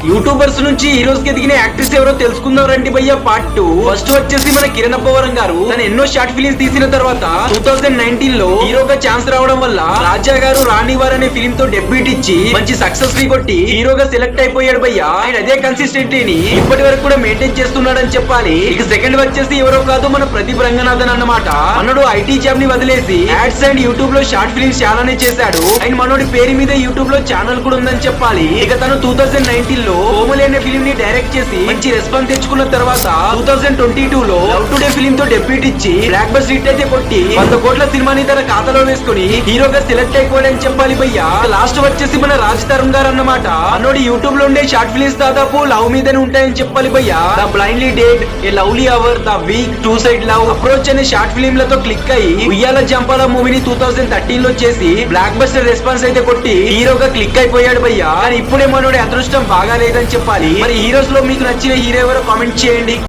YouTubers నుంచి heroes కి ఎదిగిన యాక్ట్రెస్ ఎవరో తెలుసుకుందాం రండి భయ్య పార్ట్ 2. ఫస్ట్ వచ్చేసి మన కిరణ్ అబ్బవరం గారు తన ఎన్నో షార్ట్ ఫిలిమ్స్ తీసిన తర్వాత 2019 లో హీరోగా ఛాన్స్ రావడం వల్ల రాజా గారు రాణివార్ అనే ఫిలిం తో డెబ్యూట్ ఇచ్చి మంచి సక్సెస్ ని కొట్టి హీరోగా సెలెక్ట్ అయిపోయాడు భయ్య. ఆయన అదే కన్సిస్టెంట్ని ఇప్పటి వరకు కూడా మెయింటైన్ చేస్తున్నాడని చెప్పాలి. ఇక సెకండ్ వచ్చేసి ఎవరో కాదు మన ప్రదీప్ రంగనాథన్ అన్నమాట. మనోడు ఐటీ జాబ్ ని వదిలేసి యాడ్స్ అండ్ యూట్యూబ్ లో షార్ట్ ఫిలిమ్స్ చాలానే చేశాడు. అండ్ మనోడి పేరు మీద యూట్యూబ్ లో ఛానల్ కూడా ఉందని చెప్పాలి. ఇక తను 2019 లో కోమలి అనే ఫిలిం ని డైరెక్ట్ చేసి మంచి రెస్పాన్స్ తెచ్చుకున్న తర్వాత 2022 లో లవ్ టుడే ఫిలిం తో డెబ్యూట్ ఇచ్చి బ్లాక్ బస్టర్ హిట్ అయితే కొట్టి 100 కోట్ల సినిమాని తన ఖాతాలో వేసుకుని హీరోగా సెలెక్ట్ అయిపోయాడని చెప్పాలి భయ్య. లాస్ట్ వచ్చేసి మన రాజ్ తరుణ్ గారు అన్నమాట. అన్నోడు యూట్యూబ్ లో ఉండే షార్ట్ ఫిలిమ్స్ దాదాపు లవ్ మీదనే ఉంటాయని చెప్పాలి భయ్య. The blindly date, a lovely hour, the week, two side love, approach అనే షార్ట్ ఫిలిం లతో క్లిక్ అయ్యి ఉయ్యాల జంపాల మూవీని 2013 లో చేసి బ్లాక్ బస్టర్ రెస్పాన్స్ అయితే కొట్టి హీరోగా క్లిక్ అయిపోయాడు భయ్య. కానీ ఇప్పుడే మనోడి అదృష్టం బాగా లేదని చెప్పాలి. మరి హీరోస్ లో మీకు నచ్చిన హీరో ఎవరో కామెంట్ చేయండి.